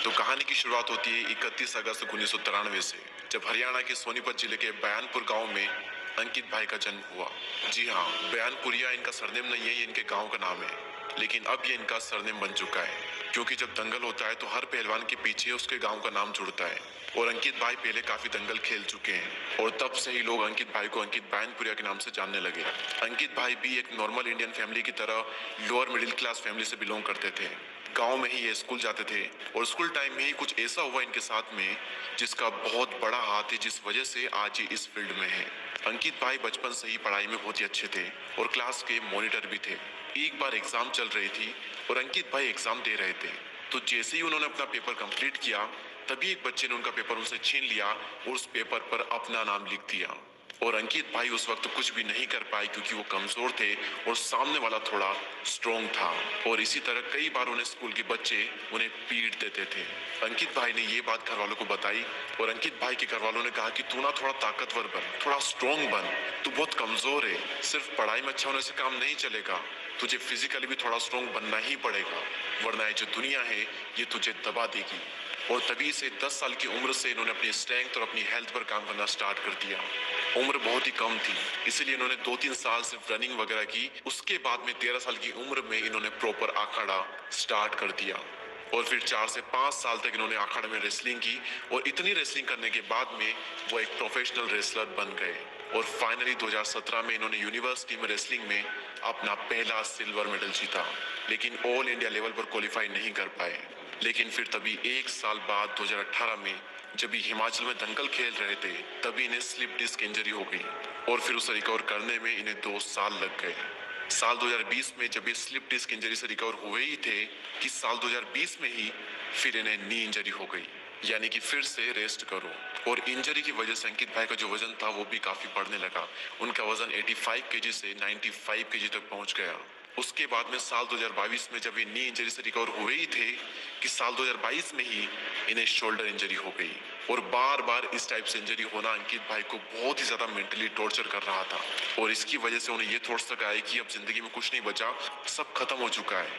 तो कहानी की शुरुआत होती है 31 अगस्त 1993 से, जब हरियाणा के सोनीपत जिले के बयानपुर गांव में अंकित भाई का जन्म हुआ। जी हाँ, बयानपुरिया इनका सरनेम नहीं है, ये इनके गांव का नाम है, लेकिन अब ये इनका सरनेम बन चुका है, क्योंकि जब दंगल होता है तो हर पहलवान के पीछे उसके गांव का नाम जुड़ता है। और अंकित भाई पहले काफी दंगल खेल चुके हैं और तब से ही लोग अंकित भाई को अंकित बयानपुरिया के नाम से जानने लगे। अंकित भाई भी एक नॉर्मल इंडियन फैमिली की तरह लोअर मिडिल क्लास फैमिली से बिलोंग करते थे। गांव में ही ये स्कूल जाते थे और स्कूल टाइम में ही कुछ ऐसा हुआ इनके साथ में जिसका बहुत बड़ा हाथ है, जिस वजह से आज ये इस फील्ड में है। अंकित भाई बचपन से ही पढ़ाई में बहुत ही अच्छे थे और क्लास के मॉनिटर भी थे। एक बार एग्जाम चल रही थी और अंकित भाई एग्जाम दे रहे थे, तो जैसे ही उन्होंने अपना पेपर कंप्लीट किया तभी एक बच्चे ने उनका पेपर उनसे छीन लिया और उस पेपर पर अपना नाम लिख दिया। और अंकित भाई उस वक्त कुछ भी नहीं कर पाए, क्योंकि वो कमजोर थे और सामने वाला थोड़ा स्ट्रॉन्ग था। और इसी तरह कई बार उन्हें स्कूल के बच्चे उन्हें पीट देते थे। अंकित भाई ने ये बात घर वालों को बताई और अंकित भाई के घर वालों ने कहा कि तू ना थोड़ा ताकतवर बन, थोड़ा स्ट्रॉन्ग बन, तू बहुत कमजोर है, सिर्फ पढ़ाई में अच्छा होने से काम नहीं चलेगा, तुझे फिजिकली भी थोड़ा स्ट्रॉन्ग बनना ही पड़ेगा, वरना ये जो दुनिया है ये तुझे दबा देगी। और तभी से 10 साल की उम्र से इन्होंने अपनी स्ट्रेंथ और अपनी हेल्थ पर काम करना स्टार्ट कर दिया। उम्र बहुत ही कम थी, इसलिए इन्होंने 2-3 साल सिर्फ रनिंग वगैरह की। उसके बाद में 13 साल की उम्र में इन्होंने प्रॉपर अखाड़ा स्टार्ट कर दिया और फिर 4 से 5 साल तक इन्होंने अखाड़े में रेसलिंग की। और इतनी रेसलिंग करने के बाद में वो एक प्रोफेशनल रेसलर बन गए और फाइनली 2017 में इन्होंने यूनिवर्सिटी में रेसलिंग में अपना पहला सिल्वर मेडल जीता, लेकिन ऑल इंडिया लेवल पर क्वालिफाई नहीं कर पाए। लेकिन फिर तभी एक साल बाद 2018 में जब ये हिमाचल में दंगल खेल रहे थे, तभी इन्हें स्लिप डिस्क इंजरी हो गई और फिर उसे रिकवर करने में इन्हें 2 साल लग गए। साल 2020 में जब ये स्लिप डिस्क इंजरी से रिकवर हुए ही थे कि साल 2020 में ही फिर इन्हें नी इंजरी हो गई, यानी कि फिर से रेस्ट करो। और इंजरी की वजह से अंकित भाई का जो वजन था वो भी काफी बढ़ने लगा। उनका वजन 85 केजी से 95 केजी तक पहुंच गया। उसके बाद में साल 2022 में जब ये नी इंजरी से रिकवर हुए ही थे कि साल 2022 में ही इन्हें शोल्डर इंजरी हो गई। और बार बार इस टाइप से इंजरी होना अंकित भाई को बहुत ही ज्यादा मेंटली टॉर्चर कर रहा था और इसकी वजह से उन्हें ये थॉट्स तक आए कि अब जिंदगी में कुछ नहीं बचा, सब खत्म हो चुका है।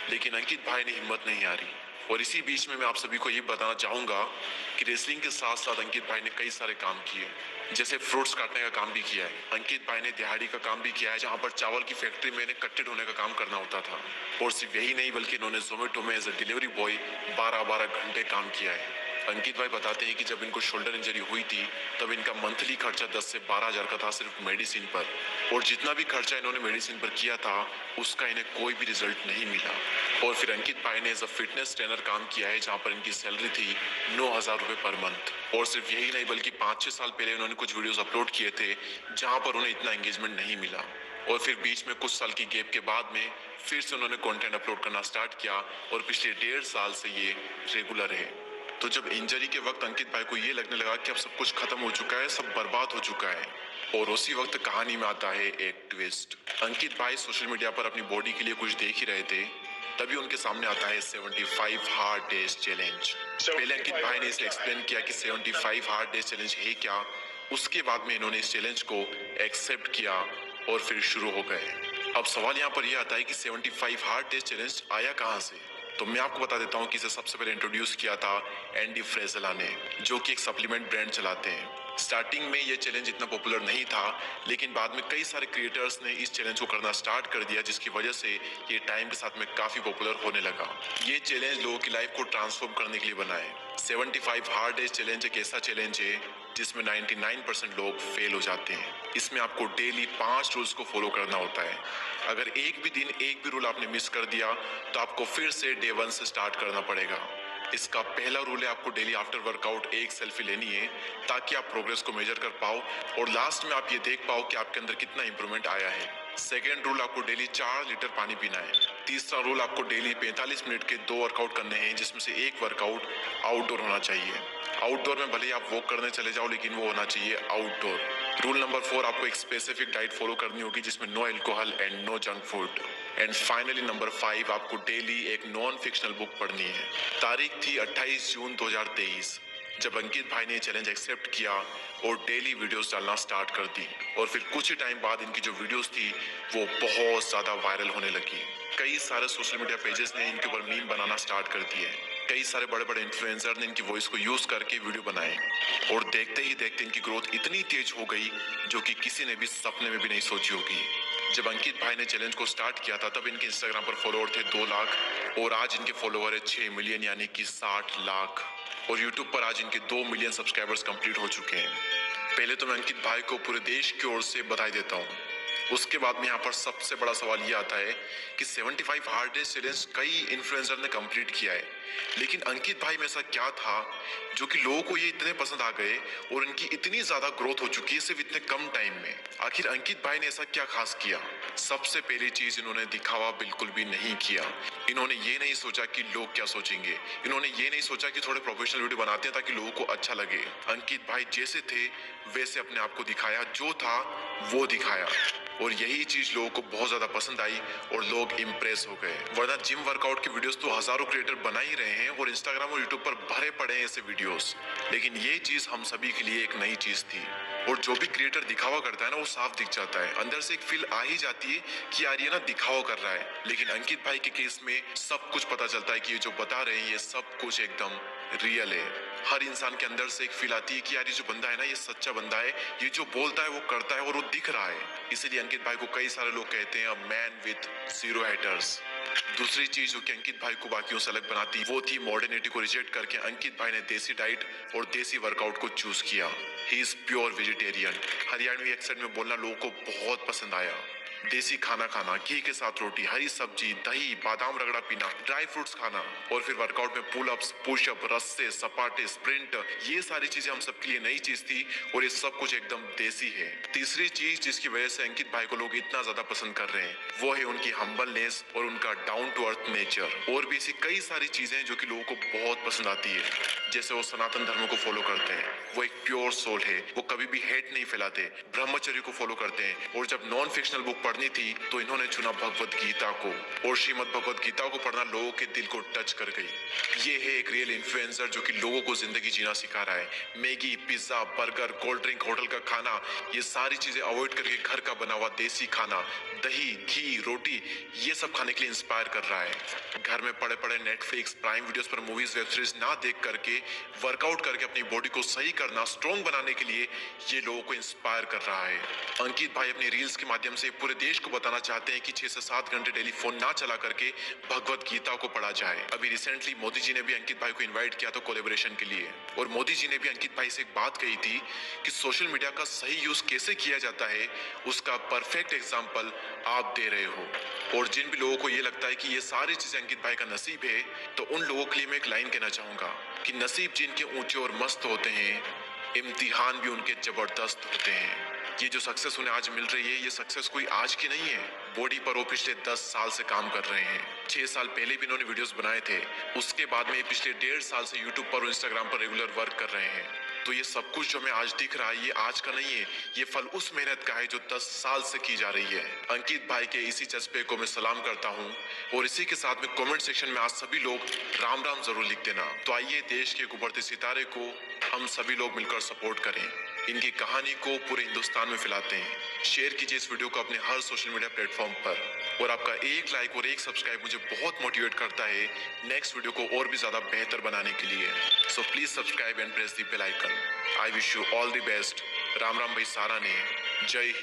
लेकिन अंकित भाई ने हिम्मत नहीं हारी। और इसी बीच में मैं आप सभी को ये बताना चाहूंगा कि रेसलिंग के साथ साथ अंकित भाई ने कई सारे काम किए, जैसे फ्रूट्स काटने का काम भी किया है। अंकित भाई ने दिहाड़ी का काम भी किया है, जहां पर चावल की फैक्ट्री में इन्हें कट्टे ढोने का काम करना होता था। और सिर्फ यही नहीं, बल्कि इन्होंने जोमेटो में एज ए डिलीवरी बॉय 12-12 घंटे काम किया है। अंकित भाई बताते हैं कि जब इनको शोल्डर इंजरी हुई थी तब इनका मंथली खर्चा 10 से 12 हजार का था सिर्फ मेडिसिन पर। और जितना भी खर्चा इन्होंने मेडिसिन पर किया था उसका इन्हें कोई भी रिजल्ट नहीं मिला। और फिर अंकित भाई ने एज अ फिटनेस ट्रेनर काम किया है, जहां पर इनकी सैलरी थी 9,000 रुपए पर मंथ। और सिर्फ यही नहीं, बल्कि 5-6 साल पहले उन्होंने कुछ वीडियोस अपलोड किए थे जहां पर उन्हें इतना एंगेजमेंट नहीं मिला। और फिर बीच में कुछ साल की गैप के बाद में फिर से उन्होंने कंटेंट अपलोड करना स्टार्ट किया और पिछले 1.5 साल से ये रेगुलर है। तो जब इंजरी के वक्त अंकित भाई को ये लगने लगा कि अब सब कुछ खत्म हो चुका है, सब बर्बाद हो चुका है, और उसी वक्त कहानी में आता है एक ट्विस्ट। अंकित भाई सोशल मीडिया पर अपनी बॉडी के लिए कुछ देख ही रहे थे, तभी उनके सामने आता है 75 हार्ड डेज चैलेंज। पहले अंकित भाई ने इसे एक्सप्लेन किया कि 75 हार्ड डेज चैलेंज है क्या। उसके बाद में इन्होंने इस चैलेंज को एक्सेप्ट किया और फिर शुरू हो गए। अब सवाल यहाँ पर यह आता है कि 75 हार्ड डेज चैलेंज आया कहाँ से। तो मैं आपको बता देता हूँ कि इसे सबसे पहले इंट्रोड्यूस किया था एंडी फ्रेजला ने, जो कि एक सप्लीमेंट ब्रांड चलाते हैं। स्टार्टिंग में ये चैलेंज इतना पॉपुलर नहीं था, लेकिन बाद में कई सारे क्रिएटर्स ने इस चैलेंज को करना स्टार्ट कर दिया, जिसकी वजह से ये टाइम के साथ में काफी पॉपुलर होने लगा। ये चैलेंज लोगों की लाइफ को ट्रांसफॉर्म करने के लिए बना है। 75 हार्ड डेज चैलेंज एक ऐसा चैलेंज है जिसमें 99% लोग फेल हो जाते हैं। इसमें आपको डेली 5 रूल्स को फॉलो करना होता है। अगर एक भी दिन एक भी रूल आपने मिस कर दिया तो आपको फिर से डे 1 से स्टार्ट करना पड़ेगा। इसका पहला रूल है आपको डेली आफ्टर वर्कआउट एक सेल्फी लेनी है, ताकि आप प्रोग्रेस को मेजर कर पाओ और लास्ट में आप ये देख पाओ कि आपके अंदर कितना इंप्रूवमेंट आया है। सेकेंड रूल, आपको डेली 4 लीटर पानी पीना है। तीसरा रूल, आपको डेली 45 मिनट के 2 वर्कआउट करने हैं, जिसमें से एक वर्कआउट आउटडोर होना चाहिए। आउटडोर में भले ही आप वॉक करने चले जाओ, लेकिन वो होना चाहिए आउटडोर। रूल नंबर 4, आपको एक स्पेसिफिक डाइट फॉलो करनी होगी जिसमें no alcohol and no junk food. And finally number 5, आपको डेली एक नॉन फिक्शनल बुक पढ़नी है। तारीख थी 28 जून 2023, जब अंकित भाई ने चैलेंज एक्सेप्ट किया और डेली वीडियोस डालना स्टार्ट कर दी। और फिर कुछ ही टाइम बाद इनकी जो वीडियोस थी वो बहुत ज्यादा वायरल होने लगी। कई सारे सोशल मीडिया पेजेस ने इनके ऊपर मीम बनाना स्टार्ट कर दिए। कई सारे बड़े बड़े इन्फ्लुएंसर ने इनकी वॉइस को यूज करके वीडियो बनाए और देखते ही देखते इनकी ग्रोथ इतनी तेज हो गई जो कि किसी ने भी सपने में भी नहीं सोची होगी। जब अंकित भाई ने चैलेंज को स्टार्ट किया था तब इनके इंस्टाग्राम पर फॉलोअर थे 2 लाख और आज इनके फॉलोअर है 6 मिलियन यानी कि 60 लाख। और यूट्यूब पर आज इनके 2 मिलियन सब्सक्राइबर्स कंप्लीट हो चुके हैं। पहले तो मैं अंकित भाई को पूरे देश की ओर से बधाई देता हूँ। उसके बाद में यहाँ पर सबसे बड़ा सवाल ये आता है कि 75 हार्ड डेज चैलेंज कई इन्फ्लुएंसर ने कंप्लीट किया है, लेकिन अंकित भाई में ऐसा क्या था जो कि लोगों को ये इतने पसंद आ गए और इनकी इतनी ज्यादा ग्रोथ हो चुकी है सिर्फ इतने कम टाइम में। आखिर अंकित भाई ने ऐसा क्या खास किया? सबसे पहली चीज, इन्होंने दिखावा बिल्कुल भी नहीं किया। इन्होंने ये नहीं सोचा कि लोग क्या सोचेंगे, इन्होंने ये नहीं सोचा कि थोड़े प्रोफेशनल वीडियो बनाते हैं ताकि लोगों को अच्छा लगे। अंकित भाई जैसे थे वैसे अपने आप को दिखाया, जो था वो दिखाया और यही चीज लोगों को बहुत ज्यादा पसंद आई और लोग इम्प्रेस हो गए। वरना जिम वर्कआउट के वीडियोस तो हजारों क्रिएटर बना ही रहे हैं और इंस्टाग्राम और यूट्यूब पर भरे पड़े हैं ऐसे वीडियोस, लेकिन ये चीज हम सभी के लिए एक नई चीज थी। और जो भी क्रिएटर दिखावा करता है ना वो साफ दिख जाता है, अंदर से एक फील आ ही जाती है कि यार ये ना दिखावा कर रहा है। लेकिन अंकित भाई के केस में सब कुछ पता चलता है कि ये जो बता रहे हैं ये सब कुछ एकदम रियल है। हर इंसान के अंदर से एक फील आती है कि यार ये जो बंदा है ना ये सच्चा बंदा है, ये जो बोलता है वो करता है और वो दिख रहा है। इसीलिए अंकित भाई को कई सारे लोग कहते हैं अ मैन विथ 0 हेटर्स। दूसरी चीज जो कि अंकित भाई को बाकियों से अलग बनाती वो थी मॉडर्निटी को रिजेक्ट करके अंकित भाई ने देसी डाइट और देसी वर्कआउट को चूज किया। He is pure vegetarian. Haryanvi accent में बोलना लोगों को बहुत पसंद आया। देसी खाना खाना, घी के साथ रोटी, हरी सब्जी, दही, बादाम रगड़ा पीना, ड्राई फ्रूट्स खाना और फिर वर्कआउट में पुल अप्स, पुशअप, रस्से, सपाटे, स्प्रिंट, ये सारी चीजें हम सबके लिए नई चीज थी और ये सब कुछ एकदम देसी है। तीसरी चीज जिसकी वजह से अंकित भाई को लोग इतना ज्यादा पसंद कर रहे हैं वो है उनकी हम्बलनेस और उनका डाउन टू अर्थ नेचर। और भी ऐसी कई सारी चीजें जो कि लोगों को बहुत पसंद आती है, जैसे वो सनातन धर्म को फॉलो करते हैं, वो एक प्योर सोल है, वो कभी भी हेट नहीं फैलाते, ब्रह्मचर्य को फॉलो करते हैं। और जब नॉन फिक्शनल बुक पढ़नी थी तो इन्होंने चुना भगवत गीता को और श्रीमद् भगवत गीता को पढ़ना लोगों के दिल को टच कर गई। ये है एक रियल इन्फ्लुएंसर जो कि लोगों को जिंदगी जीना सिखा रहा है। Maggi, pizza, burger, cold drink, hotel का खाना, ये सारी चीजें अवॉइड करके घर का बना हुआ देसी खाना, दही, घी, रोटी, ये सब खाने के लिए इंस्पायर कर रहा है। घर में पड़े पड़े नेटफ्लिक्स, प्राइम वीडियोस पर मूवीज, वेब सीरीज ना देख करके वर्कआउट करके अपनी बॉडी को सही करना, स्ट्रॉन्ग बनाने के लिए ये लोगों को इंस्पायर कर रहा है। अंकित भाई अपनी रील्स के माध्यम से पूरे देश को बताना चाहते हैं कि 6 से 7 घंटे डेली फोन ना चला करके भगवत गीता को पढ़ा जाए। अभी रिसेंटली मोदी जी ने भी अंकित भाई को इनवाइट किया था कोलैबोरेशन के लिए और मोदी जी ने भी अंकित भाई से एक बात कही थी कि सोशल मीडिया का सही यूज कैसे किया जाता है उसका परफेक्ट एग्जाम्पल आप दे रहे हो। और जिन भी लोगों को ये लगता है कि ये सारी चीजें अंकित भाई का नसीब है, तो उन लोगों के लिए मैं एक लाइन कहना चाहूंगा कि नसीब जिनके ऊंचे और मस्त होते हैं, इम्तिहान भी उनके जबरदस्त होते हैं। ये जो सक्सेस उन्हें आज मिल रही है, ये सक्सेस कोई आज की नहीं है। बॉडी पर वो पिछले 10 साल से काम कर रहे हैं। 6 साल पहले भी इन्होंने वीडियोस बनाए थे, उसके बाद में पिछले 1.5 साल से यूट्यूब पर और इंस्टाग्राम पर रेगुलर वर्क कर रहे हैं। तो ये सब कुछ जो हमें आज दिख रहा है ये आज का नहीं है, ये फल उस मेहनत का है जो 10 साल से की जा रही है। अंकित भाई के इसी जज्बे को मैं सलाम करता हूँ और इसी के साथ में कमेंट सेक्शन में आज सभी लोग राम राम जरूर लिख देना। तो आइए देश के एक उभरते सितारे को हम सभी लोग मिलकर सपोर्ट करें, इनकी कहानी को पूरे हिंदुस्तान में फैलाते हैं। शेयर कीजिए इस वीडियो को अपने हर सोशल मीडिया प्लेटफॉर्म पर और आपका एक लाइक और एक सब्सक्राइब मुझे बहुत मोटिवेट करता है नेक्स्ट वीडियो को और भी ज्यादा बेहतर बनाने के लिए। So please subscribe and press the bell icon. I wish you all the best. Ram Ram भाई सारा ने। जय